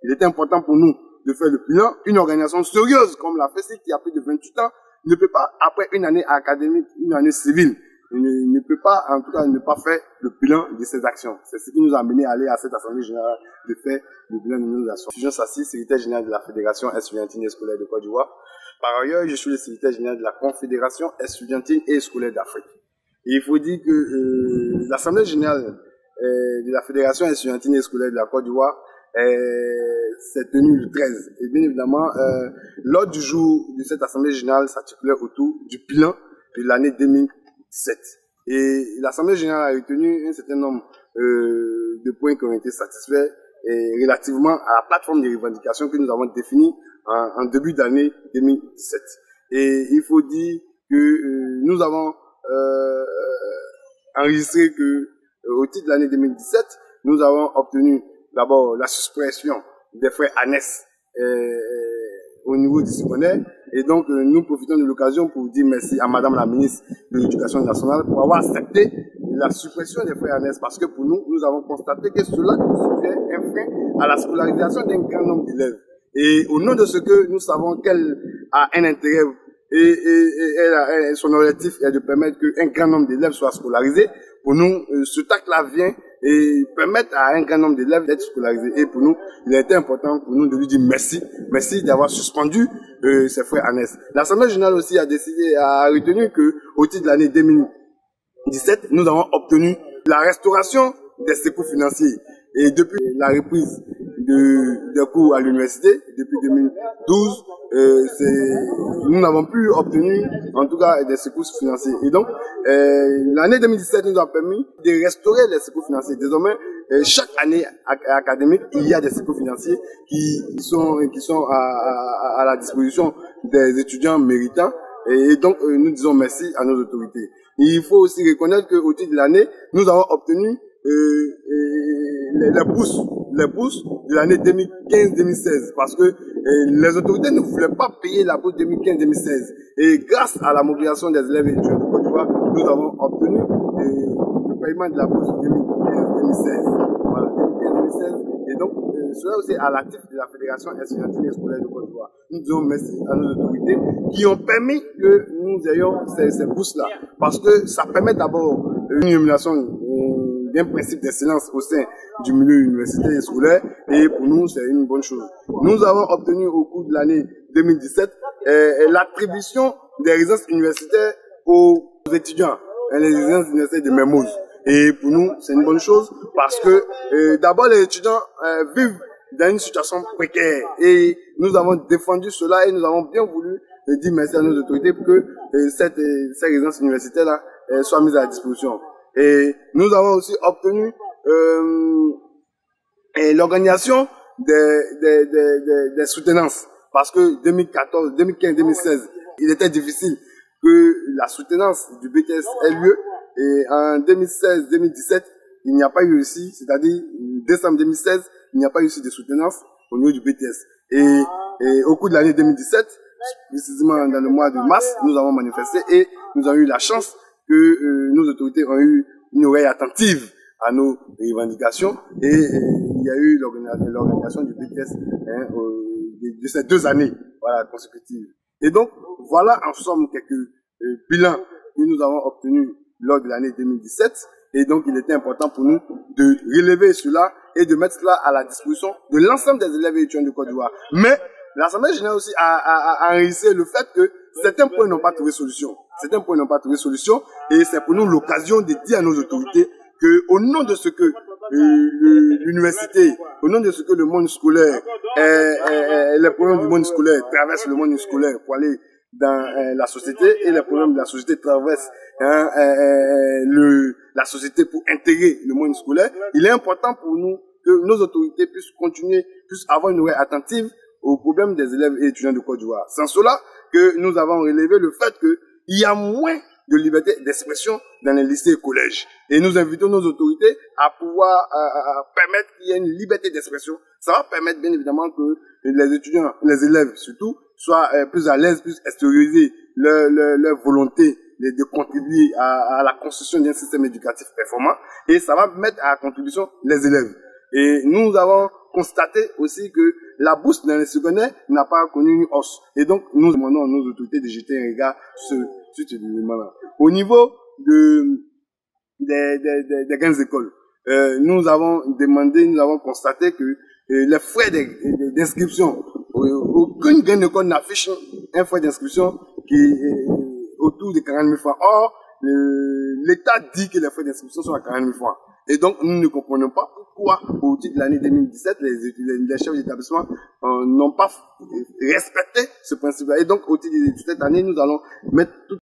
Il était important pour nous de faire le bilan. Une organisation sérieuse comme la FESI qui a plus de 28 ans ne peut pas, après une année académique, une année civile, ne peut pas, en tout cas, ne pas faire le bilan de ses actions. C'est ce qui nous a amené à aller à cette assemblée générale de faire le bilan de nos actions. Je suis Sassi, secrétaire général de la Fédération estudiantine et scolaire de Côte d'Ivoire. Par ailleurs, je suis le secrétaire général de la Confédération estudiantine et scolaire d'Afrique. Et il faut dire que l'assemblée générale de la Fédération estudiantine et scolaire de la Côte d'Ivoire s'est tenue le 13. Et bien évidemment, l'ordre du jour de cette assemblée générale s'articulait autour du bilan de l'année 2017. Et l'assemblée générale a retenu un certain nombre de points qui ont été satisfaits relativement à la plateforme de revendications que nous avons définie en début d'année 2017. Et il faut dire que nous avons enregistré que au titre de l'année 2017, nous avons obtenu d'abord la suppression des frais annexes au niveau du secondaire. Et donc, nous profitons de l'occasion pour dire merci à Madame la ministre de l'Éducation nationale pour avoir accepté la suppression des frais annexes, parce que pour nous, nous avons constaté que cela constituait un frein à la scolarisation d'un grand nombre d'élèves. Et au nom de ce que nous savons qu'elle a un intérêt et son objectif est de permettre qu'un grand nombre d'élèves soient scolarisés, pour nous, ce acte-là vient et permettre à un grand nombre d'élèves d'être scolarisés. Et pour nous, il a été important pour nous de lui dire merci. Merci d'avoir suspendu ces frais annexes. L'Assemblée générale aussi a retenu que au titre de l'année 2017, nous avons obtenu la restauration des secours financiers. Et depuis la reprise des cours à l'université, depuis 2012, nous n'avons plus obtenu, en tout cas, des secours financiers. Et donc, l'année 2017 nous a permis de restaurer les secours financiers. Désormais, chaque année académique, il y a des secours financiers qui sont à la disposition des étudiants méritants. Et donc, nous disons merci à nos autorités. Il faut aussi reconnaître qu'au titre de l'année, nous avons obtenu les bourses de l'année 2015-2016, parce que les autorités ne voulaient pas payer la bourse 2015-2016. Et grâce à la mobilisation des élèves étudiants de Côte d'Ivoire, nous avons obtenu le paiement de la bourse 2015-2016. Voilà, 2015-2016. Et donc, cela aussi à l'actif de la Fédération estudiantine et scolaire de Côte d'Ivoire. Nous disons merci à nos autorités qui ont permis que nous ayons ces bourses-là. Parce que ça permet d'abord une illumination d'un principe d'excellence au sein du milieu universitaire et scolaire, et pour nous, c'est une bonne chose. Nous avons obtenu au cours de l'année 2017 l'attribution des résidences universitaires aux étudiants, les résidences universitaires de Mermoz. Et pour nous, c'est une bonne chose parce que d'abord, les étudiants vivent dans une situation précaire, et nous avons défendu cela et nous avons bien voulu dire merci à nos autorités pour que ces résidences universitaires-là soient mises à la disposition. Et nous avons aussi obtenu l'organisation des soutenances, parce que 2014, 2015, 2016, il était difficile que la soutenance du BTS ait lieu, et en 2016-2017, il n'y a pas eu aussi, c'est-à-dire décembre 2016, il n'y a pas eu aussi de soutenance au niveau du BTS. Et au cours de l'année 2017, précisément dans le mois de mars, nous avons manifesté et nous avons eu la chance que nos autorités ont eu une oreille attentive à nos revendications, et il y a eu l'organisation du BTS de ces 2 années, voilà, consécutives. Et donc, voilà en somme quelques bilans que nous avons obtenus lors de l'année 2017, et donc il était important pour nous de relever cela et de mettre cela à la disposition de l'ensemble des élèves et étudiants de Côte d'Ivoire. Mais l'Assemblée générale aussi a enregistré le fait que certains points n'ont pas trouvé solution. Certains points n'ont pas trouvé solution, et c'est pour nous l'occasion de dire à nos autorités que, au nom de ce que l'université, au nom de ce que le monde scolaire, les problèmes du monde scolaire traversent le monde scolaire pour aller dans la société, et les problèmes de la société traversent la société pour intégrer le monde scolaire, il est important pour nous que nos autorités puissent avoir une oreille attentive aux problèmes des élèves et étudiants de Côte d'Ivoire. Sans cela, que nous avons relevé le fait qu'il y a moins de liberté d'expression dans les lycées et collèges. Et nous invitons nos autorités à pouvoir permettre qu'il y ait une liberté d'expression. Ça va permettre bien évidemment que les étudiants, les élèves surtout, soient plus à l'aise, plus extérioriser leur volonté de contribuer à la construction d'un système éducatif performant. Et ça va mettre à contribution les élèves. Et nous avons constaté aussi que la bourse dans les secondaires n'a pas connu une hausse. Et donc, nous demandons à nos autorités de jeter un regard sur ce élément-là. Au niveau des grandes écoles, nous avons constaté que les frais d'inscription, aucune grande école n'affiche un frais d'inscription qui est autour de 40 000 francs. Or, l'État dit que les frais d'inscription sont à 40 000 francs. Et donc, nous ne comprenons pas pourquoi, au titre de l'année 2017, les chefs d'établissement n'ont pas respecté ce principe-là. Et donc, au titre de cette année, nous allons mettre tout